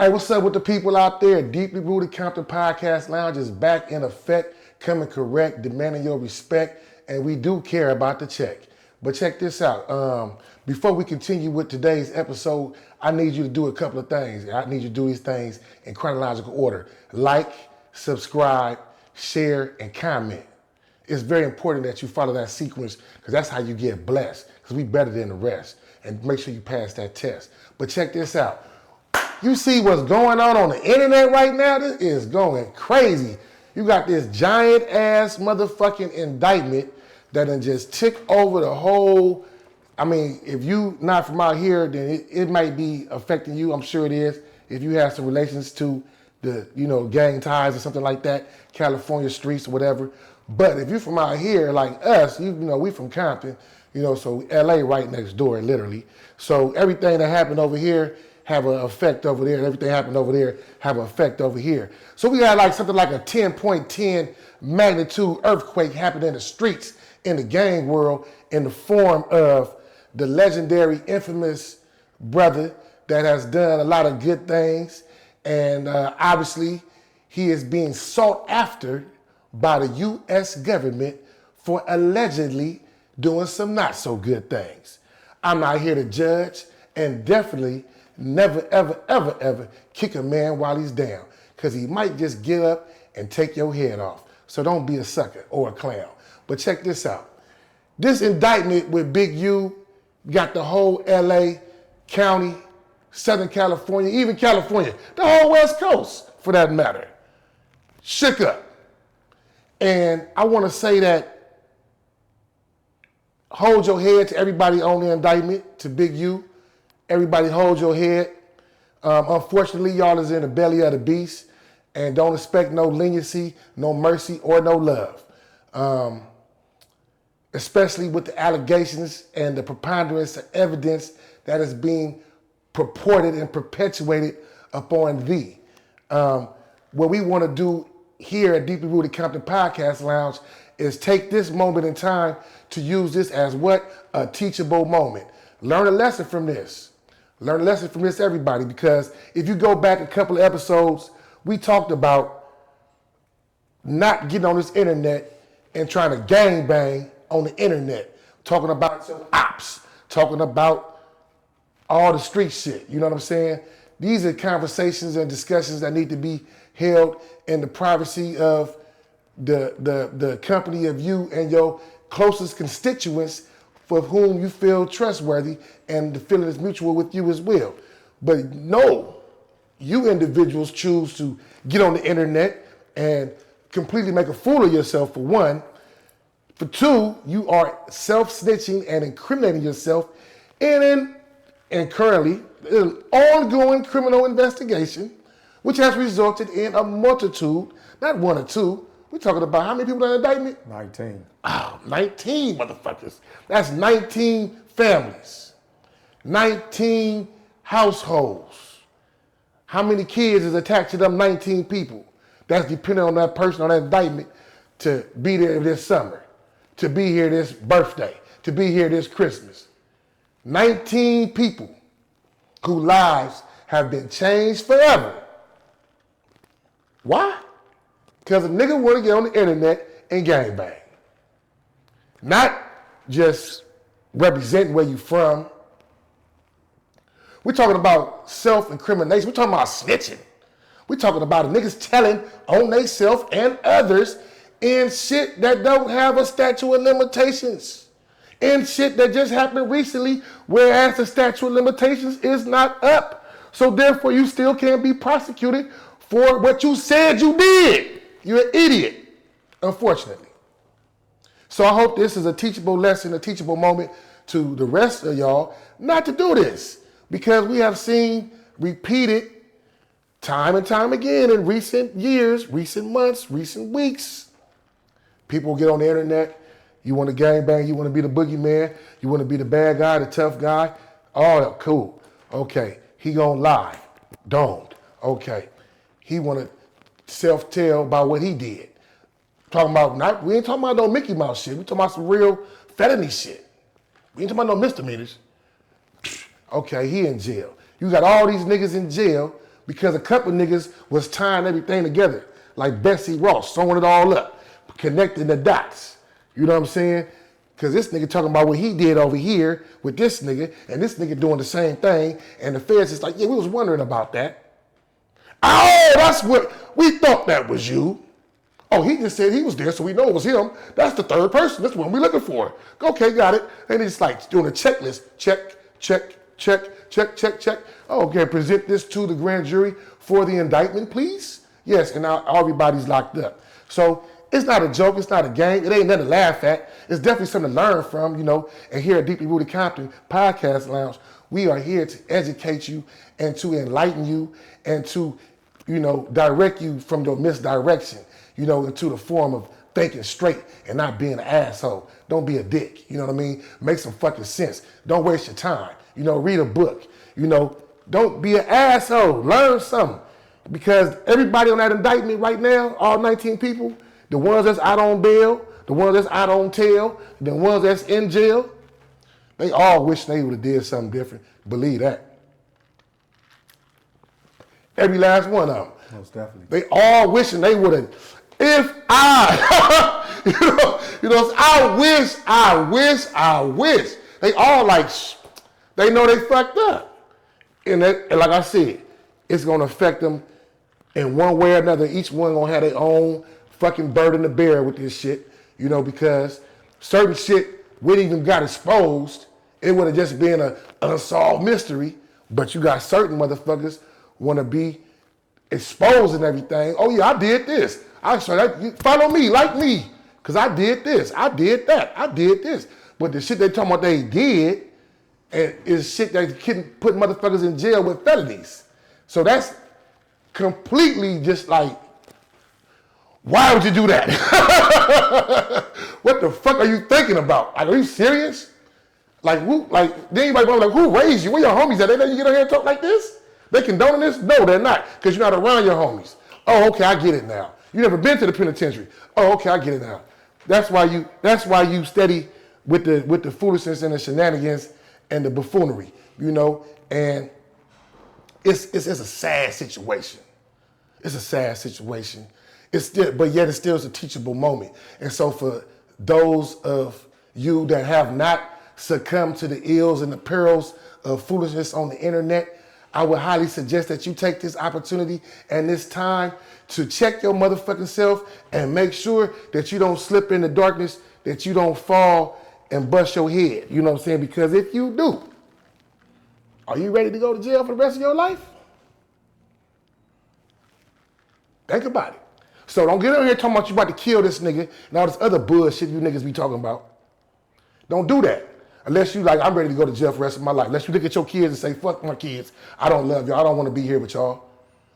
Hey, what's up with the people out there? Deeply Rooted Compton Podcast Lounge is back in effect, coming correct, demanding your respect, and we do care about the check. But check this out. Before we continue with today's episode, I need you to do a couple of things. I need you to do these things in chronological order. Like, subscribe, share, and comment. It's very important that you follow that sequence because that's how you get blessed, because we better than the rest. And make sure you pass that test. But check this out. You see what's going on the internet right now? This is going crazy. You got this giant ass motherfucking indictment that done just took over the whole. I mean, if you not from out here, then it might be affecting you. I'm sure it is. If you have some relations to the, gang ties or something like that, California streets or whatever. But if you're from out here like us, we from Compton, so LA right next door, literally. So everything that happened over here have an effect over there, and everything happened over there have an effect over here. So we had something like a 10.10 magnitude earthquake happen in the streets in the gang world in the form of the legendary, infamous brother that has done a lot of good things. And obviously, he is being sought after by the U.S. government for allegedly doing some not so good things. I'm not here to judge, and definitely never, ever, ever, ever kick a man while he's down, because he might just get up and take your head off. So don't be a sucker or a clown. But check this out. This indictment with Big U got the whole LA county, Southern California, even California, the whole West Coast for that matter, shook up. And I want to say that hold your head to everybody on the indictment, to Big U. Everybody hold your head. Unfortunately, y'all is in the belly of the beast, and don't expect no leniency, no mercy, or no love. Especially with the allegations and the preponderance of evidence that is being purported and perpetuated upon thee. What we want to do here at Deeply Rooted Compton Podcast Lounge is take this moment in time to use this as what? A teachable moment. Learn a lesson from this. Learn a lesson from this, everybody, because if you go back a couple of episodes, we talked about not getting on this internet and trying to gangbang on the internet, talking about some ops, talking about all the street shit, you know what I'm saying? These are conversations and discussions that need to be held in the privacy of the company of you and your closest constituents for whom you feel trustworthy and the feeling is mutual with you as well. But no, you individuals choose to get on the internet and completely make a fool of yourself, for one. For two, you are self-snitching and incriminating yourself in currently an ongoing criminal investigation, which has resulted in a multitude, not one or two. We're talking about how many people in the indictment? 19. Oh, 19 motherfuckers. That's 19 families, 19 households. How many kids is attached to them 19 people? That's depending on that person on that indictment to be there this summer, to be here this birthday, to be here this Christmas. 19 people whose lives have been changed forever. Why? Because a nigga want to get on the internet and gangbang. Not just representing where you from. We're talking about self-incrimination. We're talking about snitching. We're talking about niggas telling on they self and others in shit that don't have a statute of limitations. In shit that just happened recently, whereas the statute of limitations is not up. So therefore you still can't be prosecuted for what you said you did. You're an idiot, unfortunately. So I hope this is a teachable lesson, a teachable moment to the rest of y'all not to do this, because we have seen repeated time and time again in recent years, recent months, recent weeks. People get on the internet, you want to gangbang, you want to be the boogeyman, you want to be the bad guy, the tough guy. Oh, cool. Okay, he gonna lie. Don't. Okay. He want to self-tell about what he did. We ain't talking about no Mickey Mouse shit. We talking about some real felony shit. We ain't talking about no misdemeanors. Okay, he in jail. You got all these niggas in jail because a couple niggas was tying everything together, like Betsy Ross, sewing it all up, connecting the dots. You know what I'm saying? Because this nigga talking about what he did over here with this nigga, and this nigga doing the same thing, and the feds is like, yeah, we was wondering about that. Oh, that's what, we thought that was you. Oh, he just said he was there, so we know it was him. That's the third person. That's what we're looking for. Okay, got it. And it's like doing a checklist. Check, check, check, check, check, check. Oh, okay, present this to the grand jury for the indictment, please. Yes, and now everybody's locked up. So it's not a joke. It's not a game. It ain't nothing to laugh at. It's definitely something to learn from, you know. And here at Deeply Rooted Compton Podcast Lounge, we are here to educate you and to enlighten you and to, you know, direct you from your misdirection, you know, into the form of thinking straight and not being an asshole. Don't be a dick, you know what I mean? Make some fucking sense. Don't waste your time. You know, read a book. You know, don't be an asshole. Learn something. Because everybody on that indictment right now, all 19 people, the ones that's out on bail, the ones that's out on tail, the ones that's in jail, they all wish they would have did something different. Believe that. Every last one of them. Most definitely. They all wishing they would have. If I, I wish. They all like, they know they fucked up. And like I said, it's gonna affect them in one way or another. Each one gonna have their own fucking burden to bear with this shit, you know, because certain shit wouldn't even got exposed. It would have just been an unsolved mystery, but you got certain motherfuckers wanna be exposing everything. Oh yeah, I did this. I saw that. Follow me, like me, because I did this. I did that. I did this. But the shit they talking about they did is shit that couldn't put motherfuckers in jail with felonies. So that's completely just like, why would you do that? What the fuck are you thinking about? Like, are you serious? Like, then anybody like, who raised you? Where your homies at? They let you get on here and talk like this? They condoning this? No, they're not, because you're not around your homies. Oh, okay, I get it now. You never been to the penitentiary. Oh, okay, I get it now. That's why you steady with the foolishness and the shenanigans and the buffoonery, you know. And it's a sad situation. It's a sad situation. But yet it still is a teachable moment. And so for those of you that have not succumbed to the ills and the perils of foolishness on the internet, I would highly suggest that you take this opportunity and this time to check your motherfucking self and make sure that you don't slip in the darkness, that you don't fall and bust your head. You know what I'm saying? Because if you do, are you ready to go to jail for the rest of your life? Think about it. So don't get on here talking about you about to kill this nigga and all this other bullshit you niggas be talking about. Don't do that. Unless you like, I'm ready to go to jail for the rest of my life. Unless you look at your kids and say, fuck my kids. I don't love y'all. I don't want to be here with y'all.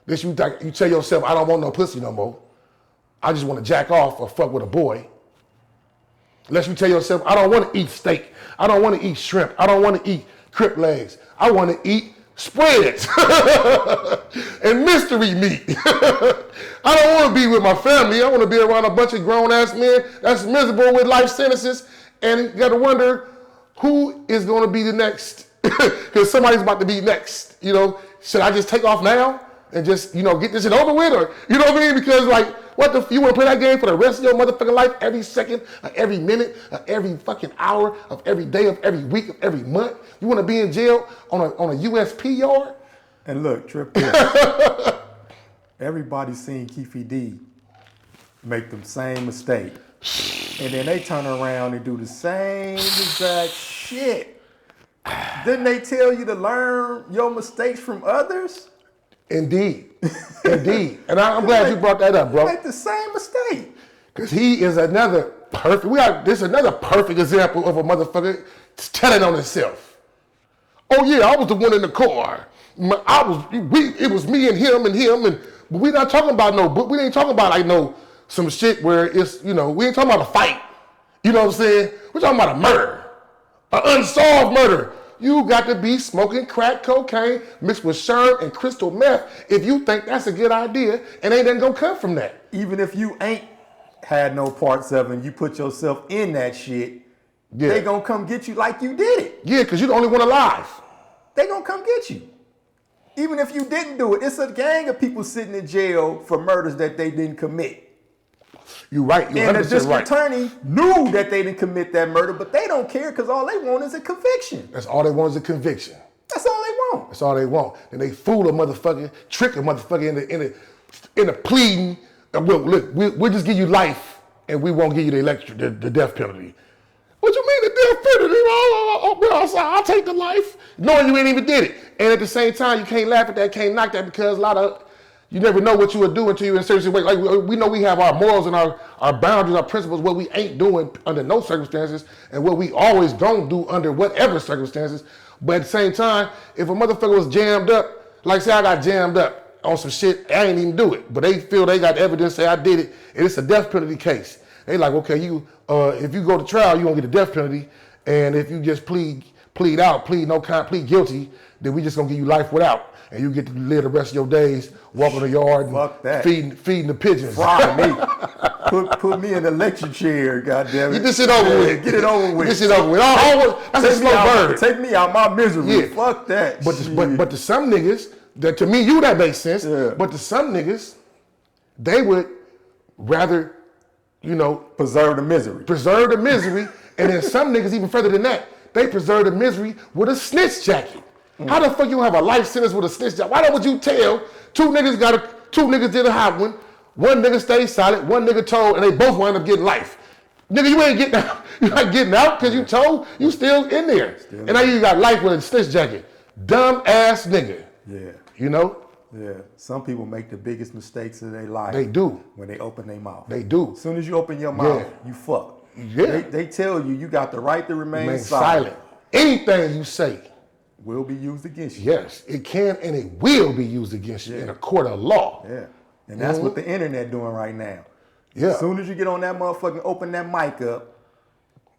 Unless you tell yourself, I don't want no pussy no more. I just want to jack off or fuck with a boy. Unless you tell yourself, I don't want to eat steak. I don't want to eat shrimp. I don't want to eat crip legs. I want to eat spreads and mystery meat. I don't want to be with my family. I want to be around a bunch of grown-ass men that's miserable with life sentences, and you got to wonder who is going to be the next, because somebody's about to be next. You know, should I just take off now and just, you know, get this shit over with? Or, you know what I mean? Because, like, what the, you want to play that game for the rest of your motherfucking life, every second, every minute, every fucking hour of every day of every week of every month? You want to be in jail on a USP yard? And look, Trip, everybody's seen Keefy D make the same mistake. And then they turn around and do the same exact shit. Didn't they tell you to learn your mistakes from others? Indeed. Indeed. And I'm glad you brought that up, bro. Make the same mistake. Because he is another perfect, this is another perfect example of a motherfucker telling on himself. Oh yeah, I was the one in the car. It was me and him, but we not talking about we ain't talking about like some shit where it's, you know, we ain't talking about a fight. You know what I'm saying? We're talking about a murder, an unsolved murder. You got to be smoking crack cocaine mixed with sherm and crystal meth if you think that's a good idea, and ain't nothing gonna come from that. Even if you ain't had no parts of it and you put yourself in that shit, yeah, they gonna come get you like you did it. Yeah, because you're the only one alive. They gonna come get you. Even if you didn't do it, it's a gang of people sitting in jail for murders that they didn't commit. You're right. You're And the 100% district right. attorney knew that they didn't commit that murder, but they don't care because all they want is a conviction. That's all they want is a conviction. That's all they want. That's all they want. And they fool a motherfucker, trick a motherfucker into pleading. Look, we'll just give you life, and we won't give you the death penalty. What you mean the death penalty? I'll take the life, knowing you ain't even did it. And at the same time, you can't laugh at that, can't knock that, because you never know what you will do until you're in certain situations. Like we know we have our morals and our boundaries, our principles, what we ain't doing under no circumstances, and what we always gonna do under whatever circumstances. But at the same time, if a motherfucker was jammed up, like say I got jammed up on some shit, I ain't even do it, but they feel they got evidence, say I did it, and it's a death penalty case. They like, okay, if you go to trial, you won't get a death penalty, and if you just plead guilty, then we just gonna give you life without, and you get to live the rest of your days walking the yard and feeding the pigeons. Fry me. Put me in the lecture chair, goddammit. Get this shit over with. Get it over with. Get this shit over with. That's a slow burn. Take me out my misery. Yeah. Fuck that. But to some niggas, that to me, that makes sense. Yeah. But to some niggas, they would rather, preserve the misery. Preserve the misery. And then some niggas, even further than that, they preserve the misery with a snitch jacket. How the fuck you have a life sentence with a snitch jacket? Why don't you tell two niggas did a hot one nigga stayed silent, one nigga told, and they both wind up getting life. Nigga, you ain't getting out. You're not getting out because you told, you still in there. And now you got life with a snitch jacket. Dumb ass nigga. Yeah. Yeah. Some people make the biggest mistakes of their life. They do. When they open their mouth. They do. As soon as you open your mouth, you fuck. Yeah. They tell you got the right to remain silent. Anything you say will be used against you. Yes, it can and it will be used against you in a court of law. Yeah. And that's what the internet doing right now. Yeah. As soon as you get on that motherfucking, open that mic up,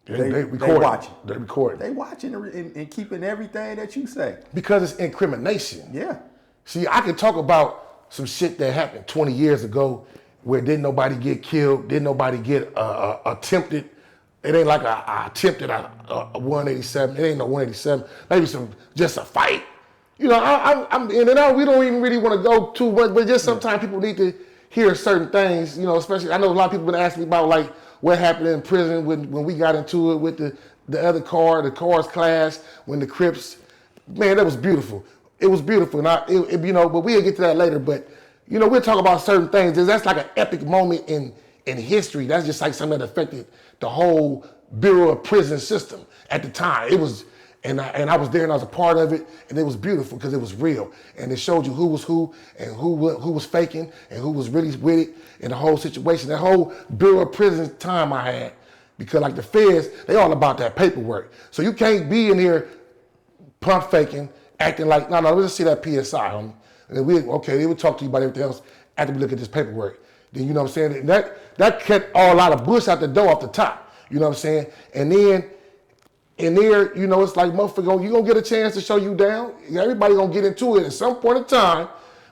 they watching. They recording. They watching and keeping everything that you say. Because it's incrimination. Yeah. See, I can talk about some shit that happened 20 years ago where didn't nobody get killed, didn't nobody get attempted. It ain't like I attempted a 187. It ain't no 187. Maybe just a fight. I'm in and out. We don't even really want to go too much, but just sometimes people need to hear certain things. Especially I know a lot of people been asking me about like what happened in prison when we got into it with the other car, the cars clash when the Crips. Man, that was beautiful. It was beautiful, and but we'll get to that later. But we'll talk about certain things. That's like an epic moment in history. That's just like something that affected the whole Bureau of Prison system at the time. It was, and I was there and I was a part of it, and it was beautiful because it was real, and it showed you who was who and who was faking and who was really with it in the whole situation. That whole Bureau of Prison time I had, because like the feds, they all about that paperwork. So you can't be in here pump faking, acting like no, let's just see that PSI, homie. And then they would talk to you about everything else after we look at this paperwork. Then you know what I'm saying? And that kept all out of bush out the door off the top. You know what I'm saying? And then in there, it's like motherfucker, you gonna get a chance to show you down. Everybody gonna get into it at some point in time.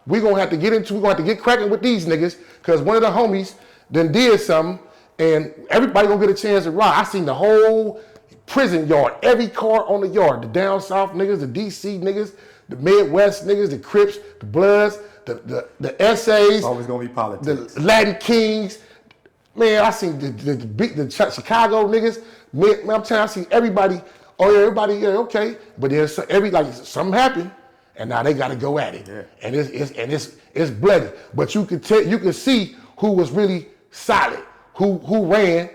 We're gonna have to get cracking with these niggas because one of the homies then did something and everybody gonna get a chance to ride. I seen the whole prison yard, every car on the yard, the down south niggas, the DC niggas, the Midwest niggas, the Crips, the Bloods, the essays. Always gonna be politics. The Latin Kings. Man, I seen the Chicago niggas. Man, I'm telling you, I seen everybody. Oh yeah, everybody, yeah, okay. But there's something happened, and now they got to go at it. Yeah. And it's bloody. But you can see who was really solid, who ran,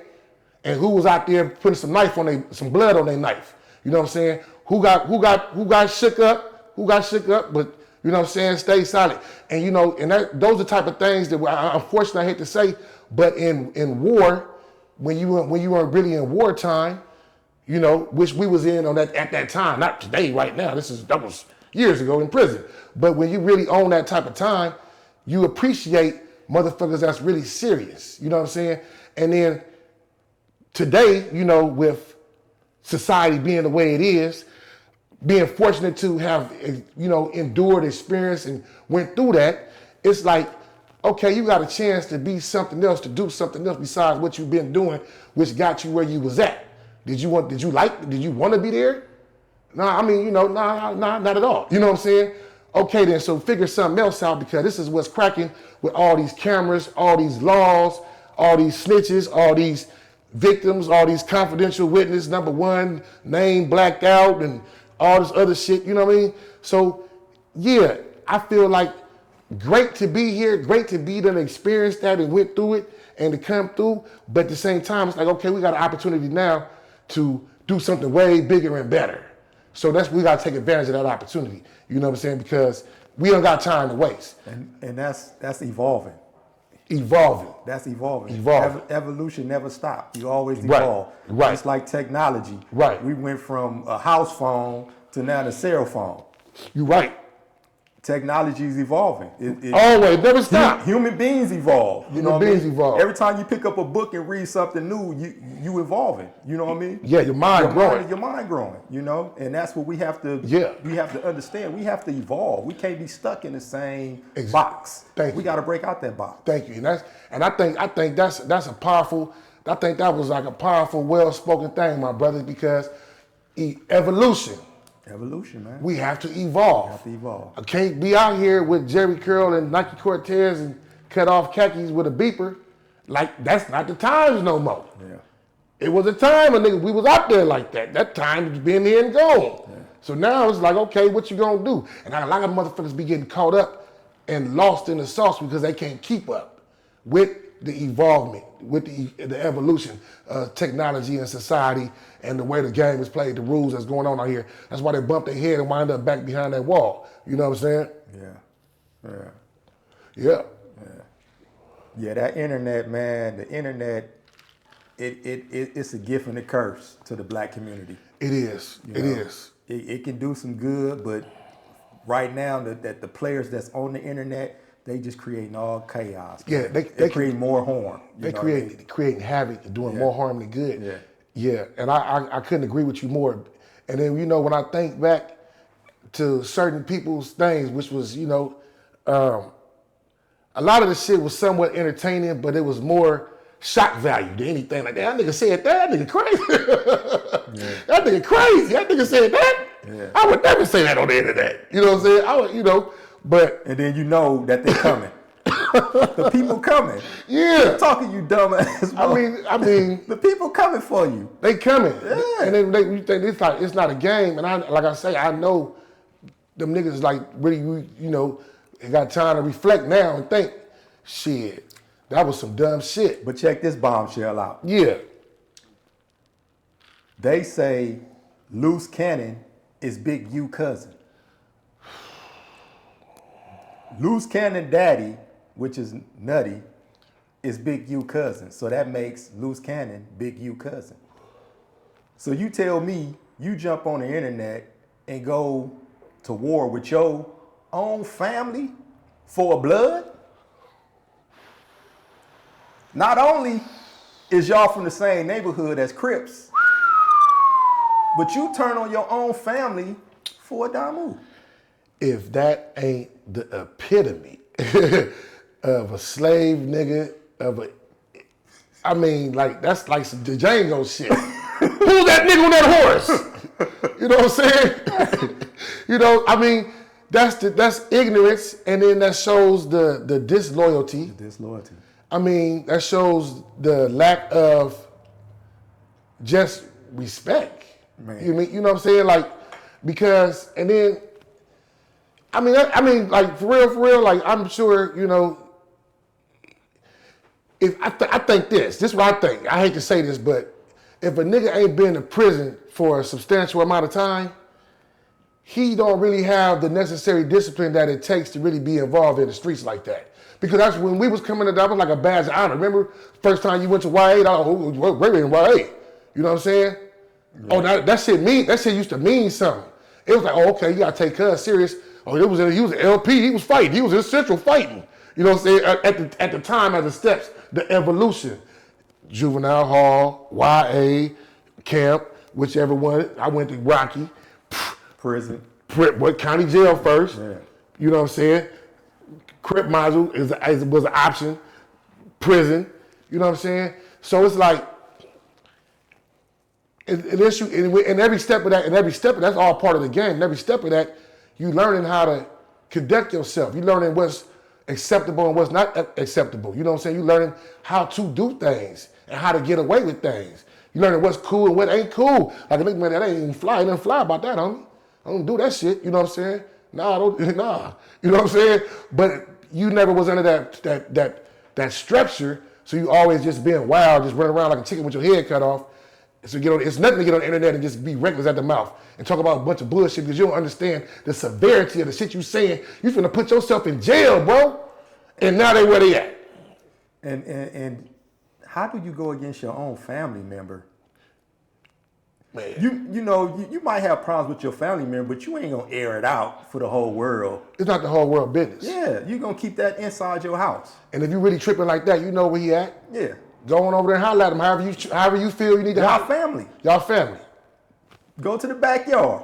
and who was out there putting some blood on their knife. You know what I'm saying? Who got shook up? But you know what I'm saying? Stay solid. And those are the type of things that unfortunately I hate to say, but in war, when you weren't really in wartime, which we was in on that at that time, not today, right now. That was years ago in prison. But when you really own that type of time, you appreciate motherfuckers that's really serious. You know what I'm saying? And then today, with society being the way it is, being fortunate to have, endured experience and went through that, it's like, okay, you got a chance to be something else, to do something else besides what you've been doing, which got you where you was at. Did you want to be there? No, I mean, not at all. You know what I'm saying? Okay then, so figure something else out because this is what's cracking with all these cameras, all these laws, all these snitches, all these victims, all these confidential witness, number one, name blacked out and all this other shit, you know what I mean? So yeah, I feel like great to be here, great to be done experienced that and went through it and to come through, but at the same time, it's like, okay, we got an opportunity now to do something way bigger and better. So we gotta take advantage of that opportunity. You know what I'm saying? Because we don't got time to waste. And that's evolving. Evolving. That's evolving. Evolution never stops. You always evolve. Right. It's like technology. Right. We went from a house phone to now the cell phone. You're right. Technology is evolving. Always, never stop. Human beings evolve. Human beings evolve. Every time you pick up a book and read something new, you evolving. You know what I mean? Yeah, your mind growing. Your mind growing. You know, and that's what we have to. Yeah. We have to understand. We have to evolve. We can't be stuck in the same box. We got to break out that box. Thank you. And I think that's a powerful. I think that was like a powerful, well-spoken thing, my brother, because evolution. Evolution, man. We have to evolve. We have to evolve. I can't be out here with Jerry Curl and Nike Cortez and cut off khakis with a beeper. Like, that's not the times no more. Yeah. It was a time we was out there like that. That time has been here and gone. Yeah. So now it's like, okay, what you gonna do? And a lot of motherfuckers be getting caught up and lost in the sauce because they can't keep up with the evolvement, with the evolution of technology and society and the way the game is played, the rules that's going on out here. That's why they bump their head and wind up back behind that wall. You know what I'm saying? Yeah. Yeah, that internet, man, the internet, it's a gift and a curse to the black community. It is. It is. It can do some good, but right now that the players that's on the internet, they just creating all chaos. Yeah, they create more harm. They creating havoc and doing more harm than good. Yeah, and I couldn't agree with you more. And then, you know, when I think back to certain people's things, which was, you know, a lot of the shit was somewhat entertaining, but it was more shock value than anything like that. That nigga said that. That nigga crazy. That nigga crazy. That nigga said that. Yeah. I would never say that on the internet. You know what I'm saying? I would, you know, but. And then you know that they're coming. The people coming. Yeah. I'm talking, you dumbass. I mean. The people coming for you. They coming. Yeah. And then you think it's not a game. And like I say, I know them niggas like really, you know, they got time to reflect now and think, shit, that was some dumb shit. But check this bombshell out. Yeah. They say Loose Cannon is Big U cousin. Loose Cannon daddy, which is Nutty, is Big U cousin. So that makes Loose Cannon Big U cousin. So you tell me you jump on the internet and go to war with your own family for blood? Not only is y'all from the same neighborhood as Crips, but you turn on your own family for a Damu. If that ain't the epitome of a slave nigga, I mean, like, that's like some Django shit. Who's that nigga on that horse? You know what I'm saying? You know, I mean, that's ignorance, and then that shows the disloyalty. The disloyalty. I mean, that shows the lack of just respect. Man. You know what I'm saying? Like, because, and then, I mean, like, for real, like, I'm sure, you know, if I think this is what I think. I hate to say this, but if a nigga ain't been in prison for a substantial amount of time, he don't really have the necessary discipline that it takes to really be involved in the streets like that. Because that's when we was coming to that was like a badge of honor. Remember, first time you went to Y8, we're in Y8. You know what I'm saying? Yeah. Oh, that shit used to mean something. It was like, oh, okay, you gotta take cuz serious. Oh, he was an LP, he was fighting, he was in Central fighting. You know what I'm saying? At the time, as the steps, the evolution. Juvenile hall, YA, camp, whichever one. I went to Rocky. Prison. What county jail first? Yeah. You know what I'm saying? Crip module was an option. Prison. You know what I'm saying? So it's like an issue, and every step of that, that's all part of the game. And every step of that, you learning how to conduct yourself. You learning what's acceptable and what's not acceptable. You know what I'm saying? You learning how to do things and how to get away with things. You learning what's cool and what ain't cool. Like a nigga, man, that ain't even fly. It doesn't fly about that, homie. I don't do that shit. You know what I'm saying? Nah, I don't, nah. You know what I'm saying? But you never was under that structure, so you always just being wild, just running around like a chicken with your head cut off. So it's nothing to get on the internet and just be reckless at the mouth and talk about a bunch of bullshit because you don't understand the severity of the shit you saying. You finna put yourself in jail, bro. And now they where they at. And how do you go against your own family member? Man. You might have problems with your family member, but you ain't gonna air it out for the whole world. It's not the whole world business. Yeah, you gonna keep that inside your house. And if you really tripping like that, you know where he at. Yeah. Go on over there and holler at him however you feel you need to holler. Family. Y'all family. Go to the backyard.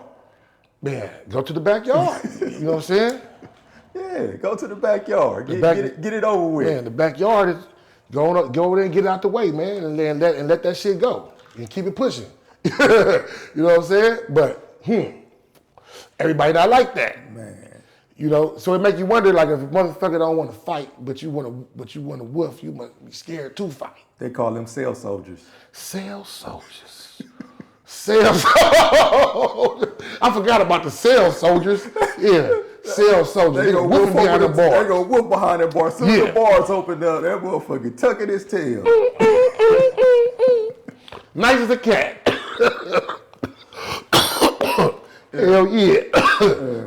Man, go to the backyard. You know what I'm saying? Yeah, go to the backyard. Get it over with. Man, the backyard is go over there and get it out the way, man, and let that shit go and keep it pushing. You know what I'm saying? But everybody not like that. Man. You know, so it make you wonder, like, if a motherfucker don't want to fight, but you want to woof, you must be scared to fight. They call them cell soldiers. Cell soldiers. Cell soldiers. I forgot about the cell soldiers. Yeah, cell soldiers. They go whoop behind the bars. They go whoop behind the bars. As soon as the bars open up, that motherfucker tucking his tail. Nice as a cat. Hell yeah.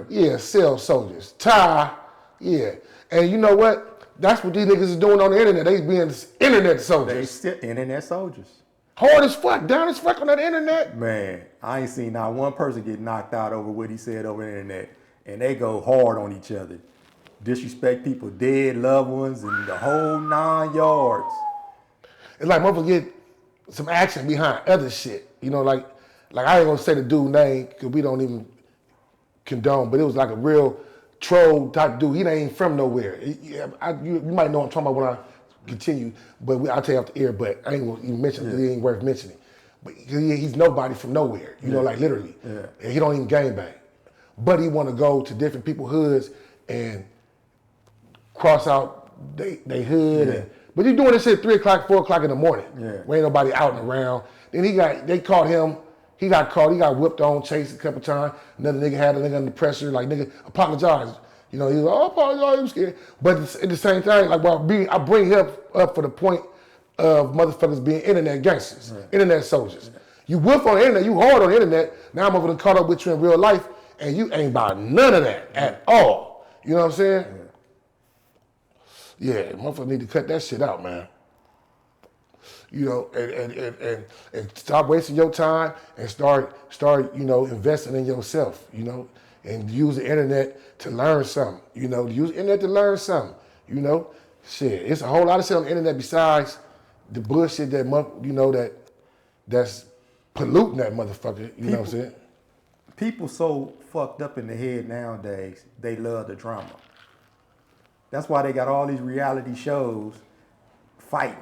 Yeah, cell soldiers. Ty, yeah. And you know what? That's what these niggas is doing on the internet. They being internet soldiers. They still internet soldiers. Hard as fuck, down as fuck on that internet. Man, I ain't seen not one person get knocked out over what he said over the internet. And they go hard on each other. Disrespect people, dead loved ones, and the whole 9 yards. It's like motherfuckers get some action behind other shit. You know, like I ain't gonna say the dude's name because we don't even condone, but it was like a real troll type dude. He ain't even from nowhere. You might know what I'm talking about when I continue, but I'll tell you off the air, but I ain't gonna even mention it because it ain't worth mentioning. But he's nobody from nowhere, you know, like literally. Yeah. And he don't even gangbang. But he wanna go to different people's hoods and cross out they hood. Yeah. But he's doing this shit at 3 o'clock, 4 o'clock in the morning. Yeah. Where ain't nobody out and around. Then they caught him. He got caught. He got whipped on, chased a couple times. Another nigga had a nigga under pressure. Like, nigga, apologize. You know, he was like, oh, apologize, I'm scared. But at the same time, like, I bring him up for the point of motherfuckers being internet gangsters, internet soldiers. You whiff on the internet, you hard on the internet. Now I'm over to caught up with you in real life, and you ain't about none of that at all. You know what I'm saying? Yeah, motherfuckers need to cut that shit out, man. You know, and stop wasting your time and start, you know, investing in yourself, you know, and use the internet to learn something, you know, use the internet to learn something, you know. Shit, it's a whole lot of shit on the internet besides the bullshit that, you know, that's polluting that motherfucker, you know what I'm saying? People so fucked up in the head nowadays, they love the drama. That's why they got all these reality shows fighting.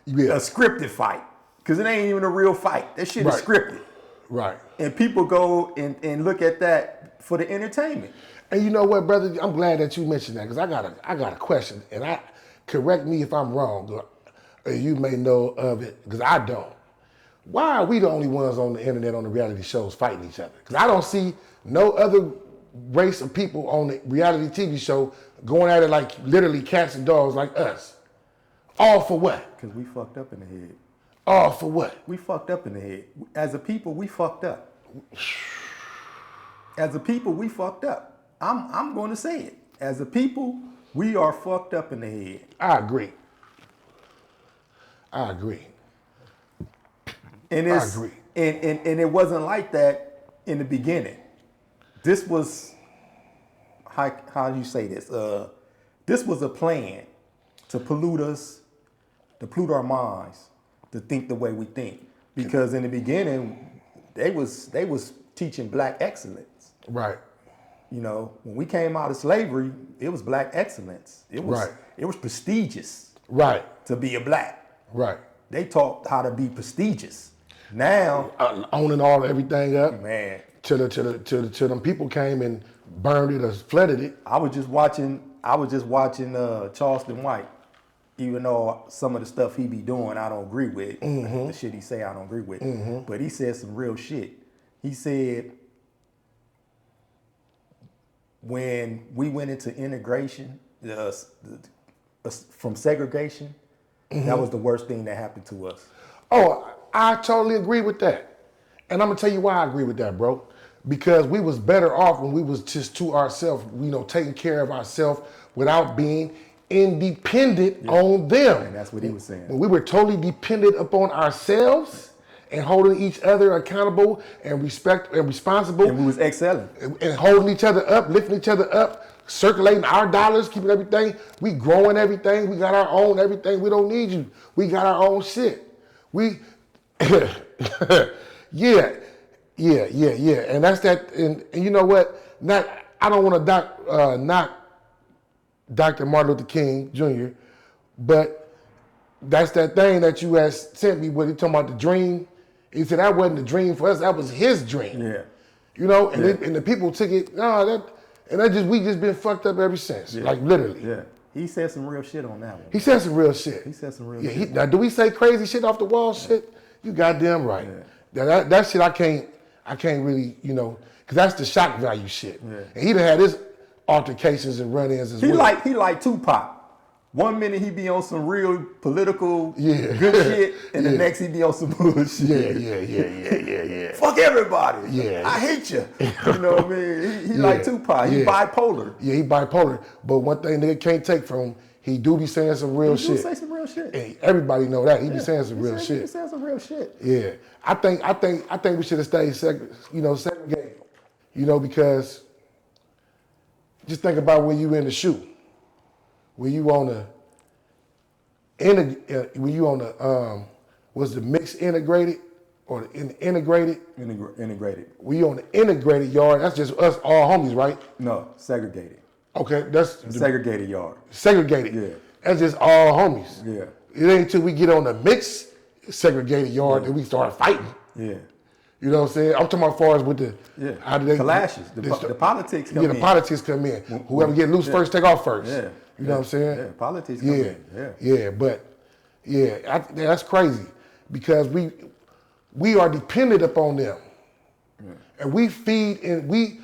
Yeah. A scripted fight. Because it ain't even a real fight. That shit is scripted. Right. And people go and look at that for the entertainment. And you know what, brother? I'm glad that you mentioned that because I got a question. And correct me if I'm wrong. Or you may know of it because I don't. Why are we the only ones on the internet on the reality shows fighting each other? Because I don't see no other race of people on the reality TV show going at it like literally cats and dogs like us. All for what? Because we fucked up in the head. All for what? We fucked up in the head. As a people, we fucked up. As a people, we fucked up. I'm going to say it. As a people, we are fucked up in the head. I agree. And I agree. And it wasn't like that in the beginning. This was, how do you say this? This was a plan to pollute us, to pollute our minds, to think the way we think. Because in the beginning, they was teaching black excellence. Right. You know, when we came out of slavery, it was black excellence. It was prestigious. Right. To be a black. Right. They taught how to be prestigious. Now owning everything up. Man. Till them people came and burned it or flooded it. I was just watching Charleston White. Even though some of the stuff he be doing I don't agree with, the shit he say I don't agree with, but he said some real shit. He said when we went into integration from segregation, that was the worst thing that happened to us. Oh, I totally agree with that. And I'm gonna tell you why I agree with that, bro. Because we was better off when we was just to ourselves, taking care of ourselves without being independent on them. And that's what he was saying. When we were totally dependent upon ourselves and holding each other accountable and responsible. And we was excelling. And holding each other up, lifting each other up, circulating our dollars, keeping everything. We growing everything. We got our own everything. We don't need you. We got our own shit. Yeah. And that's that. And you know what? I don't want to knock Dr. Martin Luther King Jr., but that's that thing that you had sent me when he talking about the dream. He said that wasn't the dream for us. That was his dream. Yeah. And the people took it. We just been fucked up ever since. Like literally. Yeah. He said some real shit on that one. He said some real shit. Shit. Now, do we say crazy shit off the wall shit? You goddamn right. Yeah. That shit I can't really, because that's the shock value shit. Yeah. And he done had his altercations and run-ins as well. He like Tupac. One minute he be on some real political good shit, and the next he be on some bullshit. Yeah. Fuck everybody. Yeah. I hate you. You know what I mean? He like Tupac. He bipolar. Yeah, he bipolar. But one thing nigga can't take from him, he do be saying some real shit. He do say some real shit. Hey, everybody know that. He be saying some real shit. He saying some real shit. Yeah. I think we should have stayed segregated. Because just think about when you in the shoe. When you on was the mixed integrated or the integrated? Integrated. When you on the integrated yard, that's just us all homies, right? No, segregated. Okay, that's segregated yard. Segregated. Yeah. That's just all homies. Yeah. It ain't until we get on the mixed segregated yard that we start fighting. Yeah. You know what I'm saying? I'm talking about as far as with the how do they clashes. The politics come in. Yeah, the politics come in. Whoever get loose first, take off first. Yeah. You know what I'm saying? Yeah, politics come in. Yeah, that's crazy because we are dependent upon them. Yeah. And we feed and we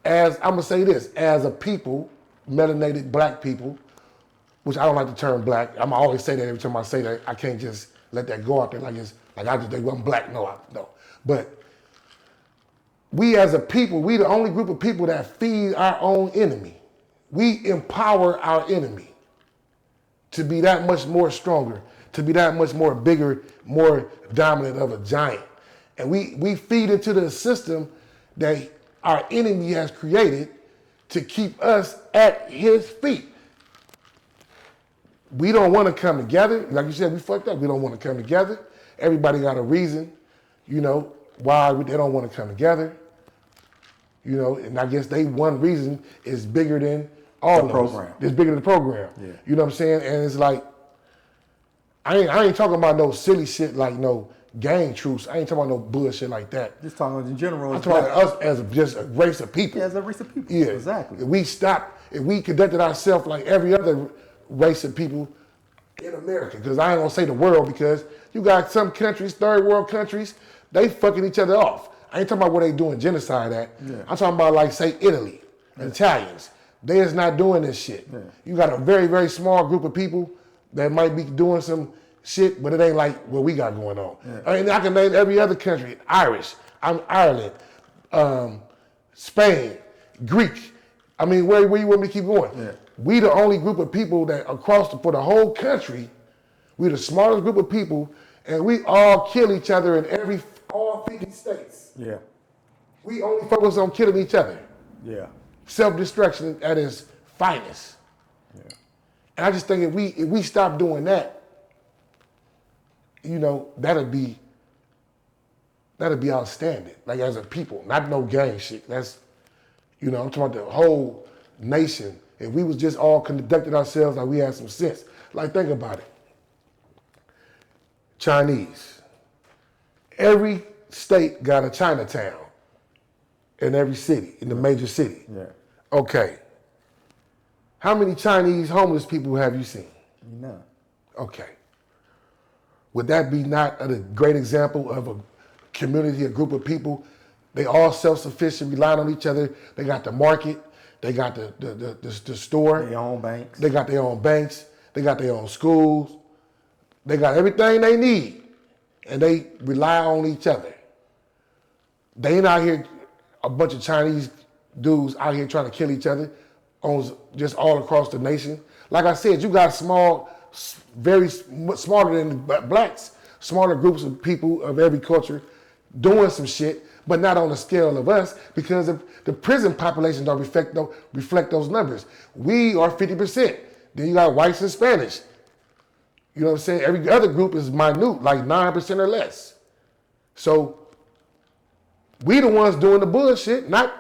as I'm gonna say this, as a people, melanated black people, which I don't like the term black. I'm always say that every time I say that. I can't just let that go out there like I'm black. No. But we as a people, we the only group of people that feed our own enemy. We empower our enemy to be that much more stronger, to be that much more bigger, more dominant of a giant. And we feed into the system that our enemy has created to keep us at his feet. We don't want to come together. Like you said, we fucked up. We don't want to come together. Everybody got a reason, why they don't want to come together. And I guess one reason is bigger than all the program. It's bigger than the program. Yeah. You know what I'm saying? And it's like, I ain't talking about no silly shit like no gang troops. I ain't talking about no bullshit like that. Just talking about in general. I'm talking about us as just a race of people. Yeah, as a race of people. Yeah. Exactly. If we conducted ourselves like every other race of people in America, because I ain't gonna say the world, because you got some countries, third world countries, they fucking each other off. I ain't talking about where they doing genocide at. Yeah. I'm talking about like, say, Italy, Italians. They is not doing this shit. Yeah. You got a very, very small group of people that might be doing some shit, but it ain't like what we got going on. Yeah. I mean, I can name every other country: Ireland, Spain, Greek. I mean, where you want me to keep going? Yeah. We the only group of people that for the whole country, we the smallest group of people, and we all kill each other in all 50 states. Yeah. We only focus on killing each other. Yeah. Self-destruction at its finest. Yeah. And I just think if we stop doing that, that'd be outstanding. Like as a people, not no gang shit. That's, I'm talking about the whole nation. If we was just all conducted ourselves like we had some sense. Like think about it. Chinese. Every state got a Chinatown. in every city, in the major city. Yeah. Okay. How many Chinese homeless people have you seen? None. Okay. Would that be not a great example of a community, a group of people? They all self-sufficient, relying on each other. They got the market. They got the store. Their own banks. They got their own banks. They got their own schools. They got everything they need, and they rely on each other. They ain't out here, a bunch of Chinese dudes out here trying to kill each other on just all across the nation. Like I said, you got small, very smaller than blacks, smaller groups of people of every culture doing some shit, but not on the scale of us, because the prison population don't reflect those numbers. We are 50%. Then you got whites and Spanish. You know what I'm saying? Every other group is minute, like 9% or less. So we the ones doing the bullshit, not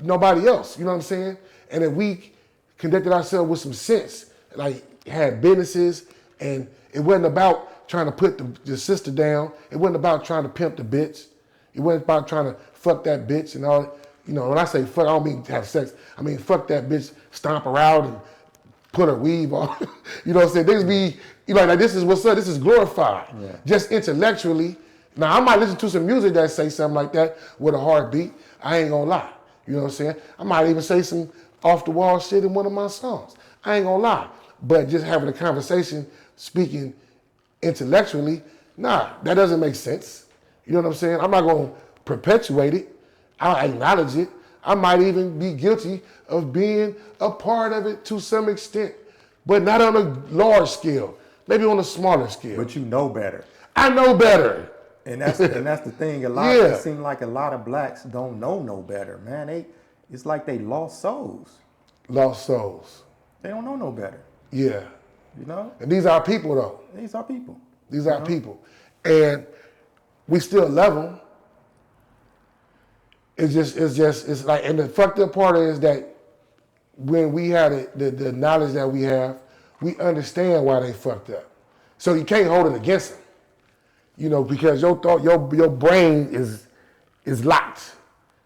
nobody else. You know what I'm saying? And if we conducted ourselves with some sense, like had businesses, and it wasn't about trying to put the sister down. It wasn't about trying to pimp the bitch. It wasn't about trying to fuck that bitch and all. You know, when I say fuck, I don't mean have sex. I mean fuck that bitch, stomp her out and put her weave on. You know what I'm saying? Niggas be, you know, like this is what's up. This is glorified. Yeah. Just intellectually. Now I might listen to some music that say something like that with a heartbeat. I ain't gonna lie. You know what I'm saying? I might even say some off the wall shit in one of my songs. I ain't gonna lie. But just having a conversation, speaking intellectually, nah, that doesn't make sense. You know what I'm saying? I'm not gonna perpetuate it. I'll acknowledge it. I might even be guilty of being a part of it to some extent, but not on a large scale, maybe on a smaller scale. But you know better. I know better. And that's the thing. It seems like a lot of blacks don't know no better, man. It's like they lost souls. Lost souls. They don't know no better. Yeah. You know? And these are people though. These are people. These are people. And we still love them. It's like, and the fucked up part is that when we have the knowledge that we have, we understand why they fucked up. So you can't hold it against them. You know, because your thought, your brain is locked.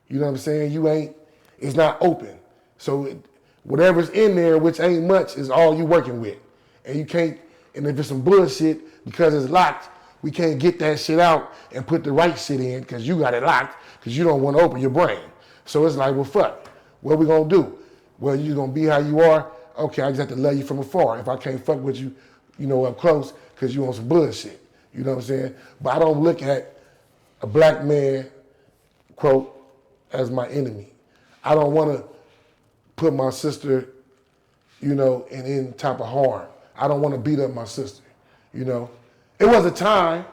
You know what I'm saying? It's not open. So whatever's in there, which ain't much, is all you working with. And you can't, and if it's some bullshit, because it's locked, we can't get that shit out and put the right shit in because you got it locked because you don't want to open your brain. So it's like, well, fuck, what we gonna do? Well, you gonna be how you are? Okay, I just have to love you from afar. If I can't fuck with you, you know, up close, because you on some bullshit. You know what I'm saying? But I don't look at a black man, quote, as my enemy. I don't want to put my sister, you know, in any type of harm. I don't want to beat up my sister, you know. It was a time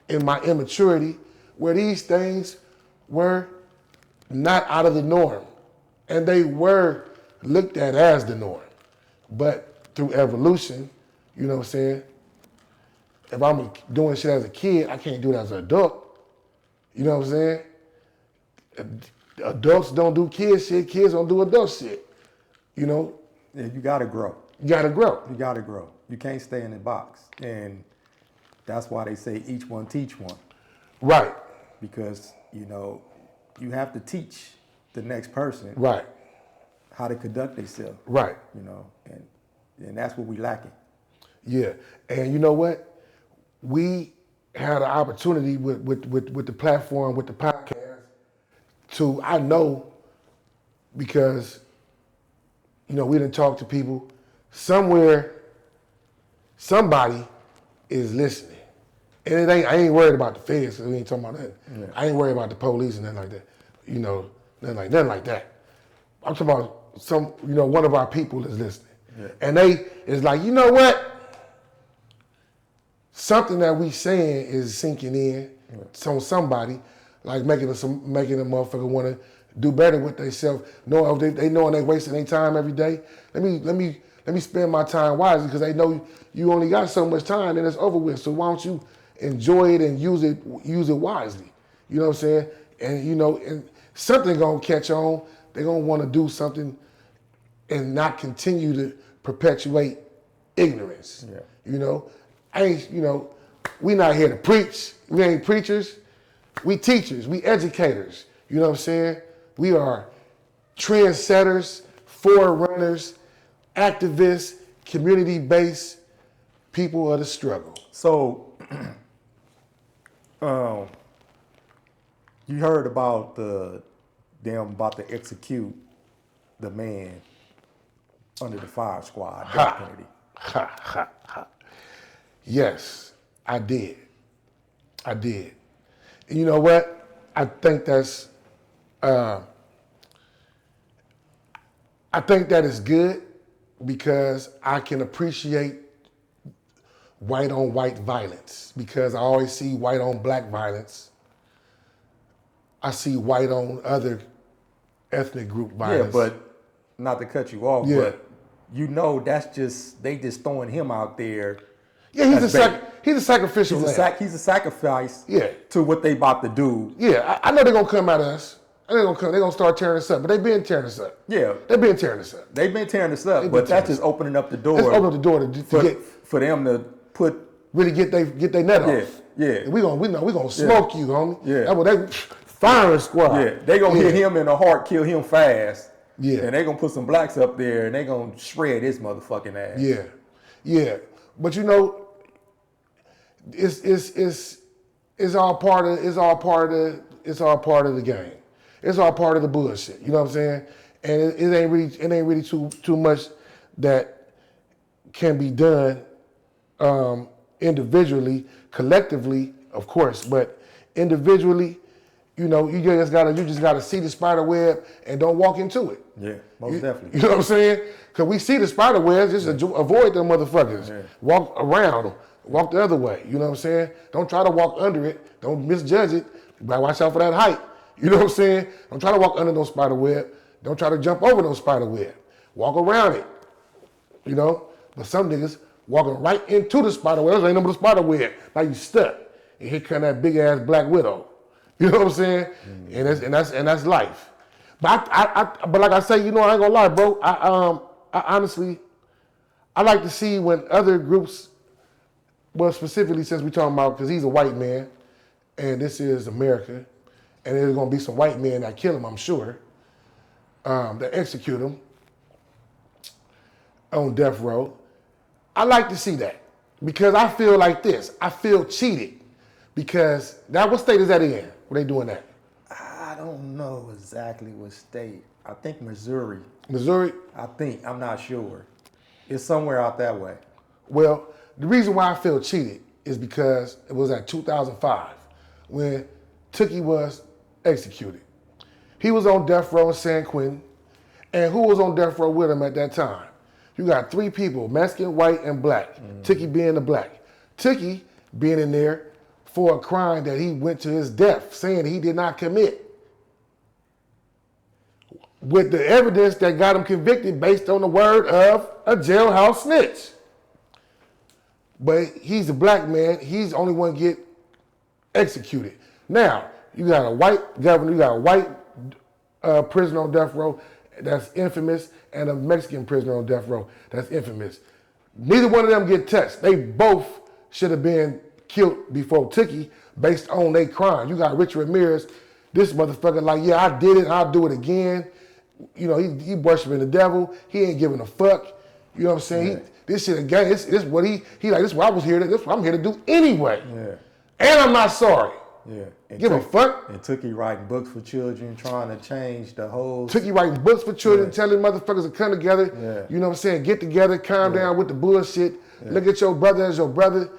in my immaturity where these things were not out of the norm. And they were looked at as the norm. But through evolution, you know what I'm saying? If I'm doing shit as a kid, I can't do it as an adult. You know what I'm saying? Adults don't do kid shit, kids don't do adult shit. You know? Yeah, you gotta grow. You gotta grow. You gotta grow. You can't stay in the box. And that's why they say each one teach one. Right. Because, you know, you have to teach the next person right how to conduct themselves. Right. You know, and that's what we lacking. Yeah. And you know what? We had an opportunity with the platform, with the podcast, to, I know, because, you know, we didn't talk to people, somewhere, somebody is listening. And I ain't worried about the feds, because we ain't talking about that. Yeah. I ain't worried about the police and nothing like that. You know, nothing like that. I'm talking about one of our people is listening. Yeah. And they is like, you know what? Something that we saying is sinking in on somebody, like making a motherfucker want to do better with themselves. They knowing they wasting their time every day. Let me spend my time wisely, because they know you only got so much time and it's over with. So why don't you enjoy it and use it wisely? You know what I'm saying? And you know, and something gonna catch on. They're gonna want to do something and not continue to perpetuate ignorance. Yeah. You know, we not here to preach. We ain't preachers. We teachers. We educators. You know what I'm saying? We are trendsetters, forerunners, activists, community-based people of the struggle. So, you heard about them about to execute the man under the fire squad, death penalty. Yes, I did. And you know what? I think that is good because I can appreciate white on white violence because I always see white on black violence. I see white on other ethnic group violence. Yeah, but not to cut you off, Yeah. but that's just they just throwing him out there. Yeah, he's a sacrificial lamb. He's a sacrifice Yeah. to what they about to do. Yeah, I know they're gonna come at us. They're gonna start tearing us up, but they've been tearing us up. Yeah. They've been tearing us up. They've been tearing us up, but that's just opening up the door. It's opening up the door for them to put really get their net off. Yeah. And we gonna smoke you, homie. Yeah. That's what they firing squad. Yeah, they gonna hit him in the heart, kill him fast. Yeah. And they gonna put some blacks up there and they gonna shred his motherfucking ass. Yeah. But you know, it's all part of the game. It's all part of the bullshit. You know what I'm saying? And it ain't really too much that can be done individually, collectively, of course, but individually, you know, you just gotta see the spider web and don't walk into it. Yeah, most definitely. You know what I'm saying? Because we see the spider webs, just avoid them motherfuckers. Yeah. Walk around them. Walk the other way. You know what I'm saying? Don't try to walk under it. Don't misjudge it. You better watch out for that height. You know what I'm saying? Don't try to walk under no spider web. Don't try to jump over no spider web. Walk around it. You know? But some niggas walking right into the spider web. There ain't no spider web. Now you stuck. And here come that big ass black widow. You know what I'm saying? Mm-hmm. And that's life. But but like I say, you know, I ain't gonna lie, bro. I honestly, I like to see when other groups, well, specifically since we talking about, because he's a white man, and this is America, and there's gonna be some white men that kill him, I'm sure, that execute him on death row. I like to see that because I feel like this. I feel cheated because now what state is that in? Where they doing that? I don't know exactly what state. I think Missouri. Missouri? I'm not sure. It's somewhere out that way. Well, the reason why I feel cheated is because it was at 2005 when Tookie was executed. He was on death row in San Quentin, and who was on death row with him at that time? You got three people, Mexican, white, and black. Tookie being the black. Tookie being in there for a crime that he went to his death, saying he did not commit. With the evidence that got him convicted based on the word of a jailhouse snitch. But he's a black man. He's the only one get executed. Now, you got a white governor, you got a white prisoner on death row that's infamous, and a Mexican prisoner on death row that's infamous. Neither one of them get touched. They both should have been killed before Tookie based on their crime. You got Richard Ramirez, this motherfucker like, yeah, I did it, I'll do it again. You know, he worshiping the devil. He ain't giving a fuck. You know what I'm saying? Yeah. This shit again, this what he like, this is what I was here to, this is what I'm here to do anyway. Yeah. And I'm not sorry. Yeah. And Give a fuck. And Tookie writing books for children, trying to change the whole. Tookie writing books for children, telling motherfuckers to come together. Yeah. You know what I'm saying? Get together, calm down with the bullshit. Yeah. Look at your brother as your brother.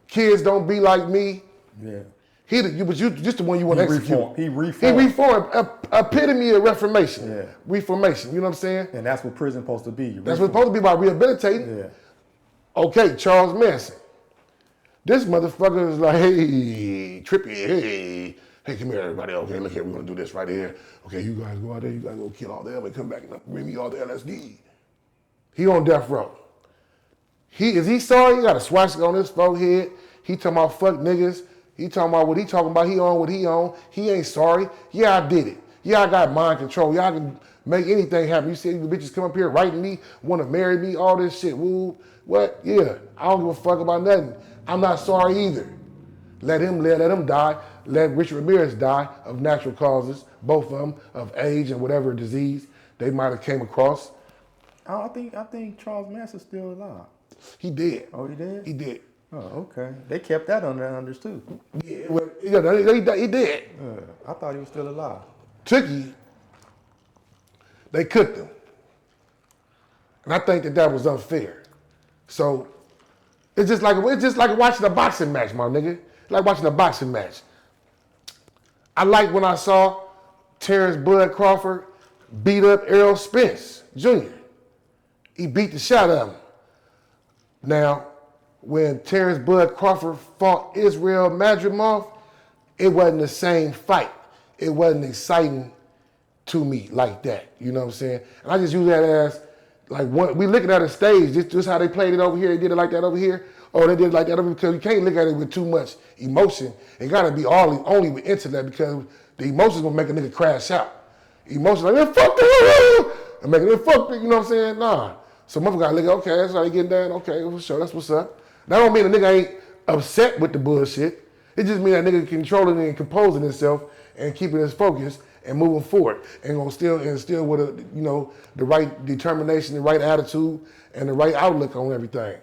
Kids don't be like me. Yeah. You just the one you want to execute. He reformed. He reformed. Epitome of reformation. Yeah. Reformation. You know what I'm saying? And that's what prison's supposed to be. That's what's supposed to be about rehabilitating. Yeah. Okay, Charles Manson. This motherfucker is like, hey, Trippy, hey, come here, everybody. Okay, look here, we're gonna do this right here. Okay, you guys go out there, you guys go kill all them and come back and bring me all the LSD. He on death row. Is he sorry? He got a swastika on his forehead. He talking about fuck niggas. He talking about what he talking about. He on what he on. He ain't sorry. Yeah, I did it. Yeah, I got mind control. Y'all can make anything happen. You see the bitches come up here writing me, want to marry me, all this shit. Woo, what? Yeah, I don't give a fuck about nothing. I'm not sorry either. Let him live, let him die. let Richard Ramirez die of natural causes, both of them, of age and whatever disease they might have came across. Oh, I think Charles Manson's still alive. He did. Oh, he did? He did. Oh, okay. They kept that under too. Yeah, well, yeah, he did. I thought he was still alive. Tricky, they cooked him. And I think that was unfair. So it's just like watching a boxing match, my nigga. Like watching a boxing match. I like when I saw Terrence Bud Crawford beat up Errol Spence Jr. He beat the shit out of him. Now, when Terrence Bud Crawford fought Israel Madrimov, it wasn't the same fight. It wasn't exciting to me like that. You know what I'm saying? And I just use that as like we looking at a stage, just how they played it over here, they did it like that over here, or they did it like that over here, because you can't look at it with too much emotion. It gotta be only with intellect, because the emotions gonna make a nigga crash out. Emotions like, man, fuck that, and making it fuck, you know what I'm saying? Nah. So motherfucker gotta look at, okay, that's how they getting down, okay, for sure, that's what's up. That don't mean the nigga ain't upset with the bullshit. It just means that nigga controlling and composing himself and keeping his focus and moving forward, and gonna still with the right determination, the right attitude, and the right outlook on everything.